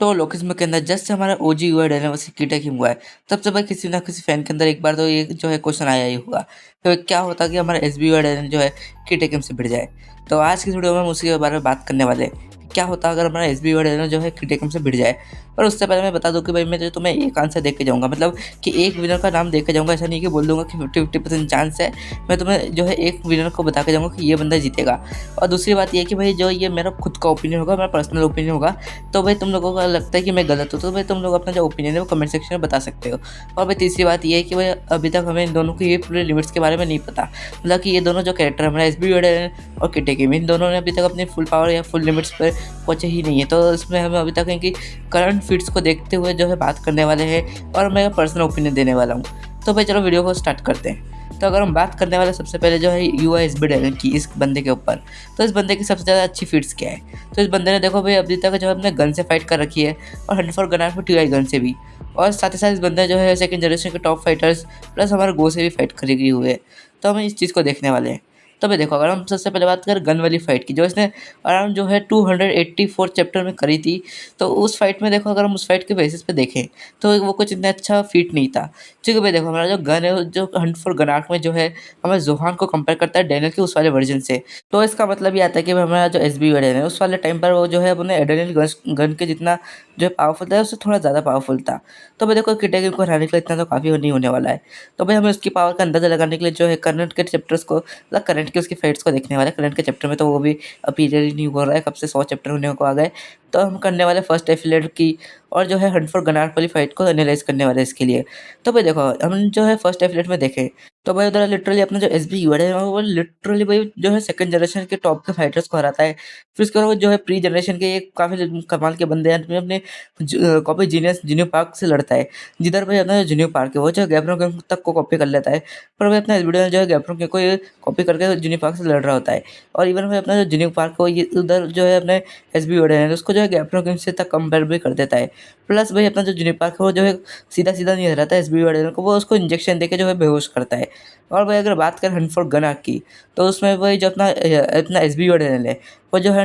तो लोकेस्मो के अंदर जस्ट हमारा ओजी हुआ है डायनामोस कीटा किंग हुआ है, तब से भाई किसी ना किसी फैन के अंदर एक बार तो ये जो है क्वेश्चन आया ही होगा। तो क्या होता कि हमारा एसबी हुआ डायना जो है कीटा किंग से भिड़ जाए। तो आज की वीडियो में हम उसी के बारे में बात करने वाले हैं कि क्या होता अगर हमारा एसबी हुआ डायना जो है कीटा किंग से भिड़ जाए। पर उससे पहले मैं बता दूं कि भाई मैं जो तुम्हें एक आंसर देख के जाऊंगा, मतलब कि एक विनर का नाम देख के जाऊंगा। ऐसा नहीं कि बोल दूंगा कि 50-50% चांस है। मैं तुम्हें जो है एक विनर को बता के जाऊंगा कि ये बंदा जीतेगा। और दूसरी बात ये है कि भाई जो ये मेरा खुद का ओपिनियन होगा, मेरा पर्सनल ओपिनियन होगा। तो भाई तुम लोगों को लगता है कि मैं गलत हूँ तो भाई तुम लोग अपना जो ओपिनियन है वो कमेंट सेक्शन में बता सकते हो। और भाई तीसरी बात ये है कि भाई अभी तक हमें इन दोनों की ये पूरे लिमिट्स के बारे में नहीं पता, मतलब कि ये दोनों जो कैरेक्टर हमारा एसबी और किटे गेम, इन दोनों ने अभी तक अपनी फुल पावर या फुल लिमिट्स पर पहुंचे ही नहीं है। तो इसमें हम अभी तक इनकी करंट फीड्स को देखते हुए जो है बात करने वाले हैं और मैं पर्सनल ओपिनियन देने वाला हूँ। तो भाई चलो वीडियो को स्टार्ट करते हैं। तो अगर हम बात करने वाले सबसे पहले जो है यूआईएसबी डायलन की, इस बंदे के ऊपर, तो इस बंदे की सबसे ज़्यादा अच्छी फीट्स क्या है। तो इस बंदे ने देखो भाई अभी तक जो है अपने गन से फाइट कर रखी है और 100 गन आर्ट टीआई गन से भी। और साथ ही साथ इस बंदे जो है सेकंड जनरेशन के टॉप फाइटर्स प्लस हमारे गो से भी फाइट करी हुए है। तो हम इस चीज़ को देखने वाले हैं। तो भाई देखो, अगर हम सबसे पहले बात करें गन वाली फाइट की जो इसने अराउंड जो है 284 चैप्टर में करी थी, तो उस फाइट में देखो, अगर हम उस फाइट के बेसिस पे देखें तो वो कुछ इतना अच्छा फीट नहीं था। क्योंकि भाई देखो, हमारा जो गन है जो हंट फॉर गन आर्क में जो है हमारे जोहान को कंपेयर करता है डैनियल के उस वाले वर्जन से। तो इसका मतलब ये आता है कि हमारा जो एस बी वर्जन है उस वाले टाइम पर वो जो है अपने एडेनियल गन के जितना जो है पावरफुल था, उससे थोड़ा ज़्यादा पावरफुल था। तो भाई देखो, किटे को हराने के लिए इतना तो काफ़ी नहीं होने वाला है। तो भाई हमें उसकी पावर का अंदाज़ा लगाने के लिए जो है करंट के चैप्टर्स को, मतलब करंट के उसकी फाइट्स को देखने वाले। करंट के चैप्टर में तो वो भी पीरियड ही नहीं हो रहा है, कब से 100 चैप्टर होने को आ गए। तो हम करने वाले फर्स्ट एफिलेट की और जो है हंट फॉर गन आर्क वाली फाइट को एनालाइज करने वाले इसके लिए। तो भाई देखो, हम जो है फर्स्ट एफिलेट में देखें तो भाई उधर लिटरली अपना जो एस बी यूआर है वो लिटरली भाई जो है सेकंड जनरेशन के टॉप के फाइटर्स को हराता है। फिर उसके बाद जो है प्री जनरेशन के एक काफ़ी कमाल के बंदे हैं अपने कॉपी जीनियस जिन्यू पार्क से लड़ता है। जिधर भाई अपना जो जिन्यू पार्क है वो जो गैब्रो किंग तक को कॉपी कर लेता है। पर भाई अपना वीडियो जो है गैब्रो किंग को ये कॉपी करके जिन्यू पार्क से लड़ रहा होता है। और इवन भाई अपना जो जिन्यू पार्क को ये उधर जो है अपने एस बी है उसको जो है गैब्रो किंग से तक कंपेयर भी कर देता है। प्लस भाई अपना जो जिन्यू पार्क है वो जो है सीधा सीधा नहीं हराता है एस बी को, वो उसको इंजेक्शन देके जो है बेहोश करता है। और भाई अगर बात करें हंट फॉर गन आर्क की, तो उसमें भाई जो अपना एस बी है वो जो है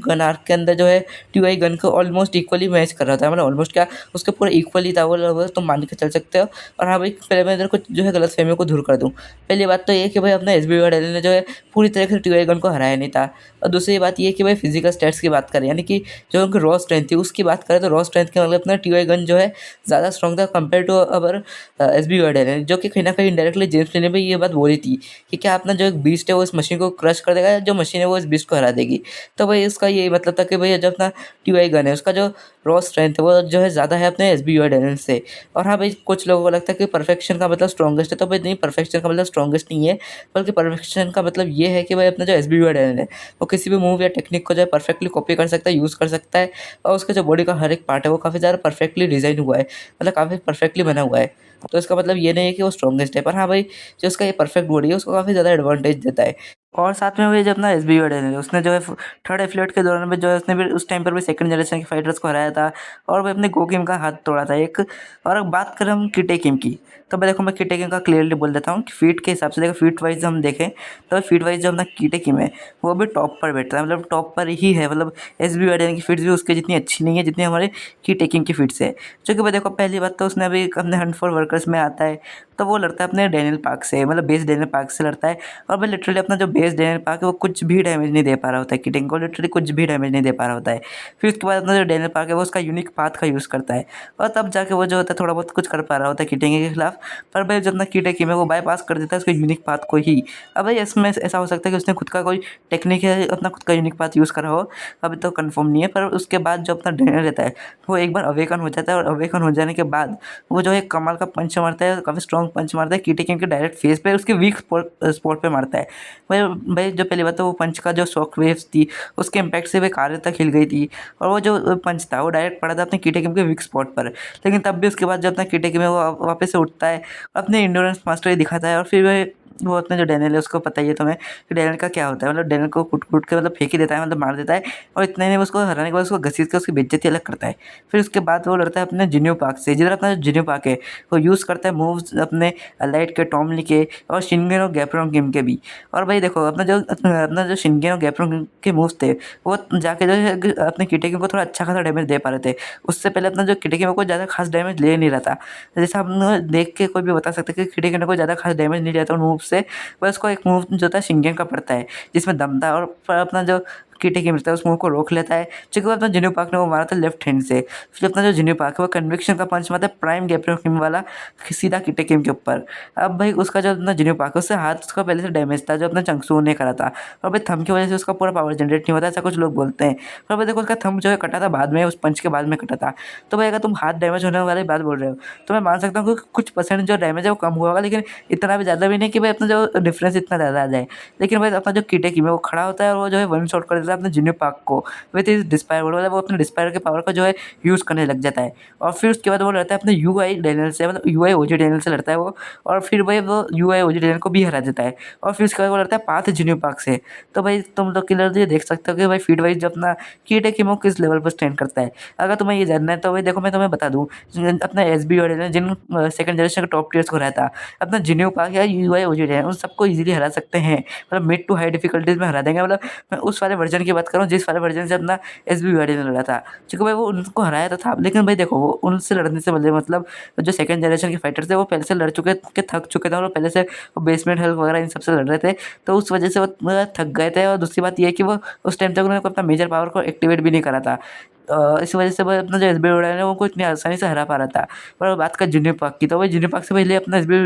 गन आर्क के अंदर जो है टीवाई गन को ऑलमोस्ट इक्वली मैच कर रहा था, मतलब ऑलमोस्ट क्या, उसके पूरा इक्वली था वो तुम मान के चल सकते हो। और हाँ भाई, पहले मैं इधर कुछ जो है गलत फहमियों को दूर कर दूँ। पहली बात तो ये कि भाई अपना एस बी ने जो है पूरी तरह से टीवाई गन को हराया नहीं था। और दूसरी बात ये कि भाई फिजिकल स्टैट्स की बात करें, यानी कि जो उनकी रॉ स्ट्रेंथ थी उसकी बात करें, तो रॉ स्ट्रेंथ के मतलब अपना टीवाई गन जो है ज़्यादा स्ट्रॉन्ग था compare to our S B है, जो कि कहीं ना कहीं इंडायरेक्टली जेम्स ने भी ये बात बोली थी कि क्या अपना जो एक बीस्ट है वो इस मशीन को क्रश कर देगा, जो मशीन है वो इस बीस्ट को हरा देगी। तो भाई इसका यही मतलब था कि भाई जो अपना टीवाई गन है उसका जो रॉ स्ट्रेंथ है वो जो है ज़्यादा है अपने एस बी से। और हाँ भाई, कुछ लोगों को लगता है कि परफेक्शन का मतलब स्ट्रॉन्गेस्ट है, तो भाई नहीं, परफेक्शन का मतलब स्ट्रॉन्गेस्ट नहीं है, बल्कि परफेक्शन का मतलब ये है कि भाई अपना जो एस बी है वो किसी भी मूव या टेक्निक को जो है परफेक्टली कॉपी कर सकता है, यूज़ कर सकता है। और उसका जो बॉडी का हर एक पार्ट है वो काफ़ी ज़्यादा परफेक्टली डिज़ाइन हुआ है, मतलब काफ़ी परफेक्टली बना हुआ है। तो इसका मतलब ये नहीं है कि वो स्ट्रॉन्गेस्ट है, पर हाँ भाई, जो उसका ये परफेक्ट बॉडी है उसको काफ़ी ज़्यादा एडवांटेज देता है। और साथ में वो जो अपना एस बी है उसने जो है थर्ड एफिलेट के दौरान में जो है उसने भी उस टाइम पर भी सेकंड जनरेशन के फाइटर्स को हराया था और वो अपने गोकिम का हाथ तोड़ा था एक। और अब बात करें हम किटे किम की, तो मैं देखो, मैं किटे किम का क्लियरली बोल देता हूँ कि फीट के हिसाब से देखो, फीट वाइज हम देखें तो फीट वाइज जो अपना किटे किम है वो भी टॉप पर बैठता है, मतलब टॉप पर ही है। मतलब एस बी की फीट्स भी उसके जितनी अच्छी नहीं है जितनी हमारे किटे किम की फीट्स है। क्योंकि भाई देखो, पहली बात तो उसने अभी अपने हंट फॉर वर्कर्स में आता है तो वो लड़ता है अपने डैनियल पार्क से, मतलब बेस डैनियल पार्क से लड़ता है। और भाई लिटरली अपना जो बेस डैनियल पार्क है वो कुछ भी डैमेज नहीं दे पा रहा होता है, किटिंग को लिटरली कुछ भी डैमेज नहीं दे पा रहा होता है। फिर उसके बाद अपना जो डैनियल पार्क है वो उसका यूनिक पाथ का यूज़ करता है और तब जाके वो जो होता है थोड़ा बहुत कुछ कर पा रहा होता है किटिंग के खिलाफ। पर भाई जो अपना किटेकिम है वो बाईपास कर देता है उसके यूनिक पाथ को ही। अब भाई इसमें ऐसा हो सकता है कि उसने खुद का कोई टेक्निक है, अपना खुद का यूनिक पाथ यूज़ करा हो, अभी तो कंफर्म नहीं है। पर उसके बाद जो अपना डैनियल रहता है वो एक बार अवेकन हो जाता है, और अवेकन हो जाने के बाद वो जो है कमाल का पंच मारता है, काफ़ी स्ट्रॉन्ग पंच मारता है किटेकिम के डायरेक्ट फेस पे, उसके वीक स्पॉट पे मारता है। भाई भाई जो पहली बात है वो पंच का जो शॉक वेव्स थी उसके इम्पैक्ट से वह कार्य तक हिल गई थी, और वो जो पंच था वो डायरेक्ट पड़ा था अपने किटेकिम के वीक स्पॉट पर। लेकिन तब भी उसके बाद जो अपना किटेकिम है वो वापस से उठता है, अपने इंडोरेंस मास्टर दिखाता है और फिर वह वो अपने जो डैनियल है उसको पता ही है तुम्हें कि डैनियल का क्या होता है, मतलब डैनियल को कूट के मतलब फेंक ही देता है, मतलब मार देता है। और इतना ही नहीं, उसको हराने के बाद उसको घसीट के उसकी बेइज्जती अलग करता है। फिर उसके बाद वो लड़ता है अपने जिन्यू पार्क से, जिधर अपना जिन्यू पार्क है वो यूज़ करता है मूव्स अपने लाइट के, टॉमली के और शिनगेन और गैप्रोन किम के भी। और भाई देखो अपना जो शिनगेन और गैप्रोन के मूव्स थे वो जाके जो है अपने किटेकिम को थोड़ा अच्छा खासा डैमेज दे पा रहे थे। उससे पहले अपना जो किटेकिम को ज़्यादा खास डैमेज ले नहीं रहा था। जैसा हम देख के कोई भी बता सकते हैं कि किटेकिम को ज़्यादा खास डैमेज नहीं लिया था उन मूव से। बस उसको एक मूव जो था शिनगेन का पड़ता है जिसमें दम था, और अपना जो किटेकिम मिलता है उस मूव को रोक लेता है। क्योंकि वो अपना जिन्यू पार्क ने वो मारा था लेफ्ट हैंड से। फिर अपना जो जिन्यू पार्क है वो कन्विक्शन का पंच मारता है प्राइम गैप्रोन वाला सीधा किटेकिम के ऊपर। अब भाई उसका जो अपना जिन्यू पार्क है उससे हाथ उसका पहले से डैमेज था जो अपना चंगसू ने करा था, और भाई थम की वजह से उसका पूरा पावर जनरेट नहीं होता, ऐसा कुछ लोग बोलते हैं। पर भाई देखो उसका थम जो है कटा था बाद में, उस पंच के बाद में कटा था। तो भाई अगर तुम हाथ डैमेज होने वाली बात बोल रहे हो तो मैं मान सकता हूँ कि कुछ परसेंट जो डैमेज है वो कम हुआ होगा, लेकिन इतना भी ज़्यादा भी नहीं कि भाई अपना जो डिफरेंस इतना ज़्यादा आ जाए। लेकिन भाई अपना जो किटेकिम है वो खड़ा होता है और वो जो है वन शॉट कर देता है अपने जिन्यू पार्क को विथ इस डिस्पायर वर्ड, मतलब वो अपने डिस्पायर के पावर को जो है यूज़ करने लग जाता है। और फिर उसके बाद वो लड़ता है अपने यू आई डैनियल से, मतलब यू आई ओजी डैनियल से लड़ता है वो। और फिर भाई वो यू आई ओजी डैनियल को भी हरा देता है। और फिर उसके बाद वो लड़ता है पाथ जिन्यू पार्क से। तो भाई तुम लोग किलर ये देख सकते हो कि भाई फीड वाइज जो अपना किटेकिम वो किस लेवल पर स्टैंड करता है। अगर तुम्हें ये जानना है तो भाई देखो मैं तुम्हें बता दूँ, अपना एस बी ने जिन सेकंड जनरेशन के टॉप प्लेयर्स को हराया था, अपना जिन्यू पार्क या यू आई ओजी डैनियल, उन सबको ईजिली हरा सकते हैं। मतलब मिड टू हाई डिफिकल्टीज में हरा देंगे। मतलब मैं उस वाले वर्जन की बात कर रहा हूँ जिस वाले वर्जन से अपना एस बी ने लड़ा था। क्योंकि भाई वो उनको हराया तो था, लेकिन भाई देखो वो उनसे लड़ने से पहले मतलब जो सेकंड जनरेशन के फाइटर थे वो पहले से लड़ चुके के थक चुके थे, और पहले से वो बेसमेंट हेल्थ वगैरह इन सबसे लड़ रहे थे। तो उस वजह से वो थक गए थे। और दूसरी बात ये है कि वो उस टाइम तक उन्होंने अपना मेजर पावर को एक्टिवेट भी नहीं करा था। इस वजह से वो अपना जो एस बी है उनको इतनी आसानी से हरा पा रहा था। पर बात कर जूनियर पार्क की, तो वही जूनियर पार्क से पहले अपना एस बी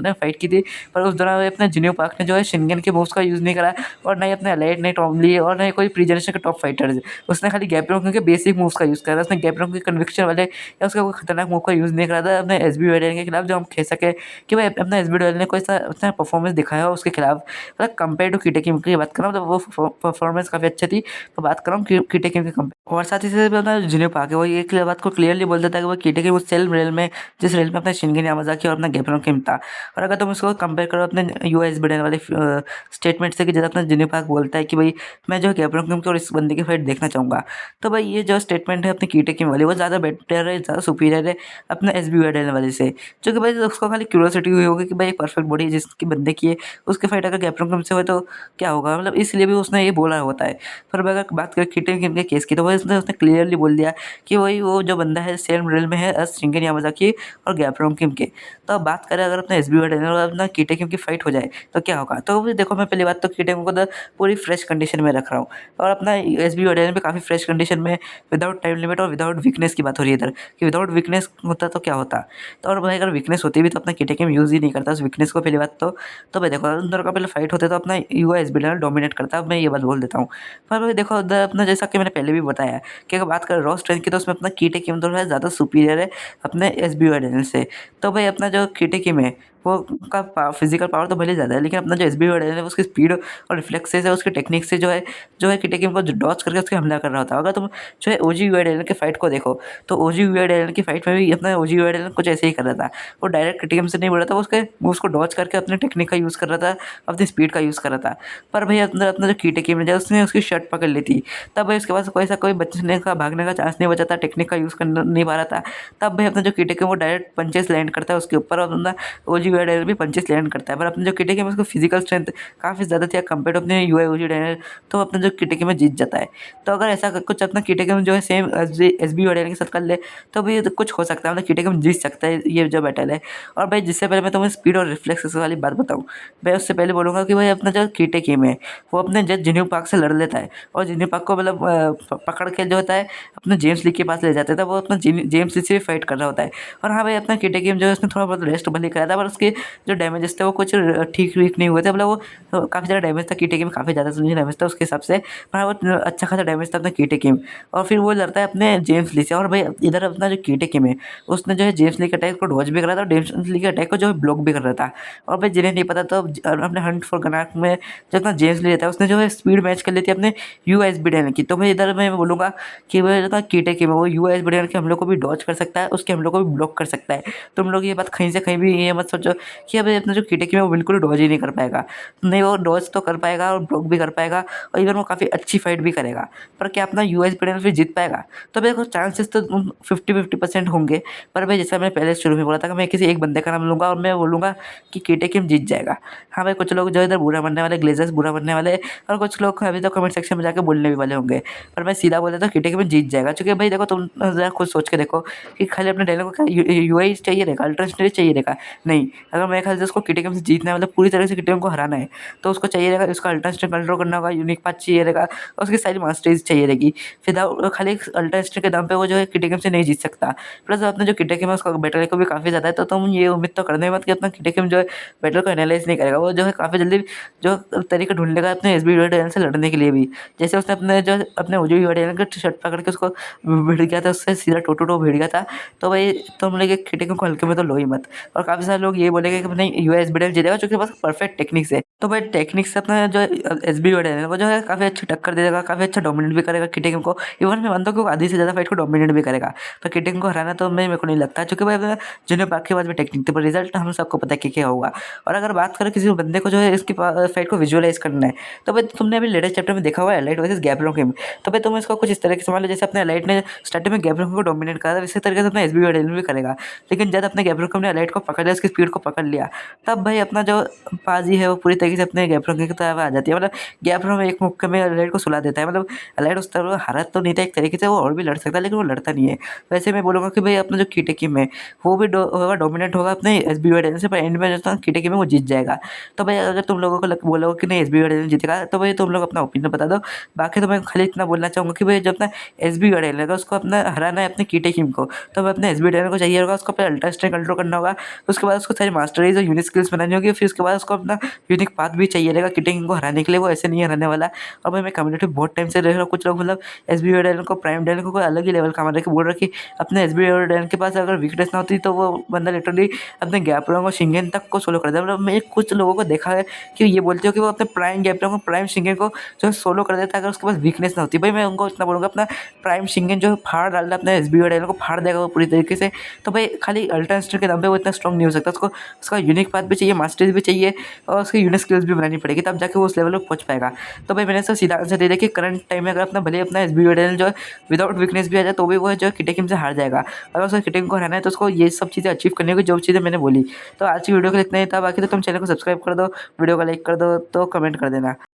ने फाइट की थी। पर उस दौरान वो अपने जूनियर पार्क ने जो है शिनगेन के मूव्स का यूज़ नहीं करा, और ना ही अपने एलाइट, नहीं टॉमली, और ना ही कोई प्री जनरेशन के टॉप फाइटर्स। उसने खाली गैप्रोन के बेसिक मूव्स का यूज़ करा था। उसने गैप्रोन के कन्विक्शन वाले या उसका कोई खतरनाक मूव का यूज़ नहीं करा था अपने एस बी के खिलाफ, जो हम कह सके कि भाई अपना एस बी ने कोई सा अपना परफॉर्मेंस दिखाया हो उसके खिलाफ। मतलब कंपेयर टू किटेकिम की बात कर रहा हूँ, मतलब वो परफॉर्मेंस काफ़ी अच्छी थी। तो बात कर रहा हूँ किटेकिम के कंपेयर। और साथ ही साथ अपना जूनियर पार्क है वो ये बात को क्लियरली बोल देता है कि वो किटेकिम उस सेल रेल में, जिस रेल में अपना शिनगेन यामाज़ाकी और अपना गैप्रोन किम था। और अगर तुम उसको कंपेयर करो अपने यूएस बिडेन वाले स्टेटमेंट से, कि जैसे अपना जूनियर पार्क बोलता है कि भाई मैं जो गैप्रोन किम की और इस बंदे की फाइट देखना चाहूँगा, तो भाई ये जो स्टेटमेंट है अपनी किटेकिम वाली वो ज़्यादा बेटर है, ज़्यादा सुपीरियर है अपने एस बी वाले से। जो कि भाई उसको खाली क्यूरियोसिटी हुई होगी कि भाई एक परफेक्ट बॉडी जिसकी बंदे की है उसकी फाइट अगर गैप्रोन किम से हो तो क्या होगा, मतलब इसलिए भी उसने ये बोला होता है। पर अगर बात करें किटेन किम के केस की, तो वो उसने क्लियरली बोल दिया कि वही वो जो बंदा है सेम रियल में है शिंगेन यामाज़ाकी और गैप्रोन किम के। तो अब बात करें अगर अपना एस बी और अपना किटे किम की फाइट हो जाए तो क्या होगा, तो भी देखो मैं पहली बात तो किटे किम को तो पूरी फ्रेश कंडीशन में रख रहा हूँ, और अपना एस बी भी काफ़ी फ्रेश कंडीशन में विदाउट टाइम लिमिट और विदाउट वीकनेस की बात हो रही है इधर, कि विदाउट वीकनेस होता तो क्या होता। तो और भाई अगर वीकनेस होती भी तो अपना किटे किम यूज़ ही नहीं करता उस वीकनेस को पहली बात तो भाई देखो उन दोनों का पहले फाइट होते तो अपना यू एस बी डोमिनेट करता, अब मैं ये बात बोल देता हूँ। पर भाई देखो उधर अपना जैसा कि मैंने पहले भी बताया कि अगर बात करें रॉ स्ट्रेंथ की, तो उसमें अपना कीटे किम थोड़ा ज़्यादा सुपीरियर है अपने एस बी वाई से। तो भाई अपना जो कीटे किम है वो का फिजिकल पावर तो भले ज़्यादा है, लेकिन अपना जो एस बी वाई है उसकी स्पीड और रिफ्लेक्सेस है, उसकी टेक्निक से जो है कीटे किम को डॉच करके उसके हमला कर रहा होता है। अगर तुम जो है ओ जी यू आई के फाइट को देखो तो ओ जी यू आई की फाइट में भी अपना ओ जी यू आई कुछ ऐसे ही कर रहा था। वो डायरेक्ट कीटे किम से नहीं बढ़ रहा था, वो उसको डॉच करके अपने टेक्निक का यूज़ कर रहा था, अपनी स्पीड का यूज़ कर रहा था। पर भाई अंदर अपना जो कीटे किम है उसने उसकी शर्ट पकड़ ली थी, तब भाई उसके पास कोई बचने का भागने का चांस नहीं बचा था, टेक्निक का यूज़ कर नहीं पा रहा था। तब भाई अपना जो किटेक है वो डायरेक्ट पंचेस लैंड करता है उसके ऊपर, और अपना ओजी डायनर भी पंचेस लैंड करता है। पर अपने जो किटेक है उसको फिजिकल स्ट्रेंथ काफ़ी ज़्यादा थी कंपेयर टू अपने यू आई ओजी डायनर, तो अपना जो किटेक में जीत जाता है। तो अगर ऐसा कुछ अपना किटेक जो है सेम एस बी डायनर के साथ कर ले तो भी कुछ हो सकता है, मतलब किटेक जीत सकता है ये जो बैटल है। और भाई जिससे पहले मैं तुम्हें स्पीड और रिफ्लेक्स वाली बात बताऊँ, मैं उससे पहले बोलूँगा कि भाई अपना जो किटेक है वो अपने जज जिन्यू पार्क से लड़ लेता है, और जिन्यू पार्क को मतलब पकड़ के जो होता है अपने जेम्स ली के पास ले जाते थे, वो अपना जेम्स ली से भी फाइट कर रहा होता है। और हाँ भाई अपना किटे गेम जो है उसने थोड़ा बहुत रेस्ट भले कराया था, पर उसके जो डैमेजेस थे वो कुछ ठीक नहीं हुए थे, मतलब वो काफ़ी ज़्यादा डैमेज था किटे गेम, काफ़ी ज़्यादा डैमेज था उसके हिसाब से। पर हाँ वो अच्छा खासा डैमेज था अपना किटे गेम। और फिर वो लड़ता है अपने जेम्स ली से, और भाई इधर अपना जो किटे गेम है उसने जो है जेम्स ली के अटैक को डॉज भी करा था, और जेम्स ली के अटैक को जो है ब्लॉक भी कर रहा था। और भाई जिन्हें नहीं पता तो अपने हंट फॉर गनाक में जो अपना जेम्स ली रहता है उसने जो है स्पीड मैच कर ली थी अपने यू एस बी डैन की। तो मैं इधर मैं बोलूँगा कि वह जो कीटे की वो यू एस बी डैन के हमलों को भी डॉच कर सकता है, उसके हमलों को भी ब्लॉक कर सकता है। तुम लोग ये बात कहीं से कहीं भी ये मत सोचो कि अभी अपना जो किटेकिम है वो बिल्कुल डॉज ही नहीं कर पाएगा। नहीं, वो डॉज तो कर पाएगा और ब्लॉक भी कर पाएगा और इवन वो काफ़ी अच्छी फाइट भी करेगा, पर क्या अपना यूएस ब्रेडन फिर जीत पाएगा? तो देखो चांसेस तो 50-50% होंगे, पर भाई जैसा मैंने पहले शुरू में बोला था कि मैं किसी एक बंदे का नाम लूँगा और मैं बोलूँगा कि किटेकिम जीत जाएगा। हाँ भाई, कुछ लोग जो इधर बुरा मानने वाले, ग्लेजर्स बुरा मानने वाले, और कुछ लोग अभी तो कमेंट सेक्शन में जाके बोलने भी वाले होंगे, पर मैं सीधा बोल देता हूँ किटेकिम जीत जाएगा। क्योंकि भाई देखो, तुम ज़रा खुद सोच के देखो कि खाली अपने डायलॉग को क्या यूआई चाहिए रहेगा, अल्ट्रा स्टेज चाहिए रहेगा? नहीं, अगर मेरे ख्याल से उसको किटेकिम से जीतना है, मतलब पूरी तरह से किटेकिम को हराना है, तो उसको चाहिए रहेगा, उसका अल्ट्रा स्टेज कंट्रोल करना होगा, यूनिक पाथ चाहिए रहेगा और उसकी सारी मास्टरीज चाहिए रहेगी। फिर खाली अल्ट्रा स्टेज के दम पे वो जो है किटेकिम से नहीं जीत सकता। प्लस अपना जो किटेकिम है उसका बैटल को भी काफ़ी ज़्यादा है, तो तुम ये उम्मीद तो करने मत कि अपना किटेकिम जो है बैटल को एनालाइज नहीं करेगा। वो जो है काफ़ी जल्दी जो तरीका ढूँढ लेगा अपने एसबी वार्डियन से लड़ने के लिए भी। जैसे उसने अपने ओजी वार्डियन का शर्ट पकड़ के उसको भिड़ गया था, उससे सीधा टो भिड़ गया था। तो भाई तुम लोग किटेकिम को हल्के में तो लो ही मत। और काफ़ी सारे लोग ये बोलेंगे कि नहीं, यूएस वार्डियन जीतेगा क्योंकि बस परफेक्ट टेक्निक्स है। तो भाई टेक्निक्स से अपना जो एसबी वार्डियन है वो जो है काफ़ी अच्छी टक्कर दे देगा, काफ़ी अच्छा डोमिनेट भी करेगा किटेकिम को। इवन मैं मानता हूँ कि वो आधी से ज़्यादा फाइट को डोमिनेट भी करेगा। पर किटेकिम को हराना तो मेरे को नहीं लगता, क्योंकि भाई जिन्हें बाकी बाद में टेक्निक थे, पर रिजल्ट हम सबको पता है कि क्या होगा। और अगर बात करें किसी बंदे को जो है इसकी फाइट को विजुअलाइज करना है, तो भाई तुमने अभी लेटेस्ट चैप्टर में देखा हुआ है एलाइट वर्सेस गैब्रोकिम। तो भाई तुम इसको कुछ इस तरह के मान लो, जैसे अपने एलाइट ने स्टार्टिंग में गैब्रोकिम को डोमिनेट करा था, इसी तरीके से अपना एसबी वार्डियन भी करेगा। लेकिन जब अपने गैब्रोकिम ने एलाइट को पकड़ लिया, उसकी स्पीड को पकड़ लिया, तब भाई अपना जो पाजी है वो पूरी तरीके से अपने गैब्रोकिम की तरफ आ जाती है। मतलब गैब्रो में एक मुक्के में एलाइट को सुला देता है। मतलब एलाइट उस तरह हारा तो नहीं था एक तरीके से, वो और भी लड़ सकता है लेकिन वो लड़ता नहीं है। वैसे मैं बोलूँगा कि भाई अपना जो किटेकिम है वो भी होगा, डोमिनेट होगा अपने एसबी वार्डियन से, पर एंड में जो किटेकिम है वो जीत जाएगा। तो भाई अगर तुम लोगों को बोलोगे कि नहीं एसबी वार्डियन जीतेगा, तो भाई तुम लोग अपना ओपिनियन बता दो। बाकी तो मैं खाली इतना बोलना चाहूँगा कि भाई जो अपना एसबी वार्डियन है उसको अपना हराना है अपने किटेकिम को, तो हमें अपने एसबी वार्डियन को चाहिए होगा, उसको अपना अल्ट्रा स्ट्रेंथ कंट्रोल करना होगा। उसके बाद उसको सारी मास्टरीज और यूनिक स्किल्स बनानी होगी, फिर उसके बाद उसको अपना यूनिक पाथ भी चाहिए रहेगा किटेकिम को हराने के लिए। वो ऐसे नहीं हराने वाला। और भाई मैं कम्युनिटी बहुत टाइम से देख रहा हूँ, कुछ लोग मतलब एसबी वार्डियन को, प्राइम डायन को कोई अलग ही लेवल का मान रहे कि बोल रहे कि अपने एसबी वार्डियन के पास अगर वीकनेस ना होती तो वो बंदा लिटरली अपने गैपरों को शिंगेन तक को सोलो कर देता। मतलब मैं कुछ लोगों को देखा है कि ये बोलते हो कि वो अपने प्राइम गैपरों को, प्राइम शिंगेन को जो है सोलो कर देता है अगर उसके पास वीकनेस ना होती। भाई मैं उनको इतना बोलूँगा, अपना प्राइम शिंगेन जो है फाड़ डालना, अपने एसबी वार्डियन को फाड़ देगा वो पूरी तरीके से। तो भाई खाली अल्ट्रा इंस्टेंट के दम पे वो इतना स्ट्रॉन्ग नहीं हो सकता। उसको उसका यूनिक पाथ भी चाहिए, मास्टरीज भी चाहिए और उसकी यूनिक स्किल्स भी बनानी पड़ेगी, तब जाके वो उस लेवल पर पहुंच पाएगा। तो भाई मैंने इसका सीधा आंसर दे दिया कि करंट टाइम में अगर अपना भले अपना एसबी वार्डियन जो है विदाउट वीकनेस भी आ जाए, तो भी वो जो है किटेकिम से हार जाएगा। अगर उसको किटेकिम को हराना है तो उसको ये सब चीज़ें अचीव करनी होगी जो चीज़ें मैंने बोली। तो आज की वीडियो के लिए इतना ही था। बाकी तो तुम चैनल को सब्सक्राइब कर दो, वीडियो को लाइक कर दो, तो कमेंट कर देना।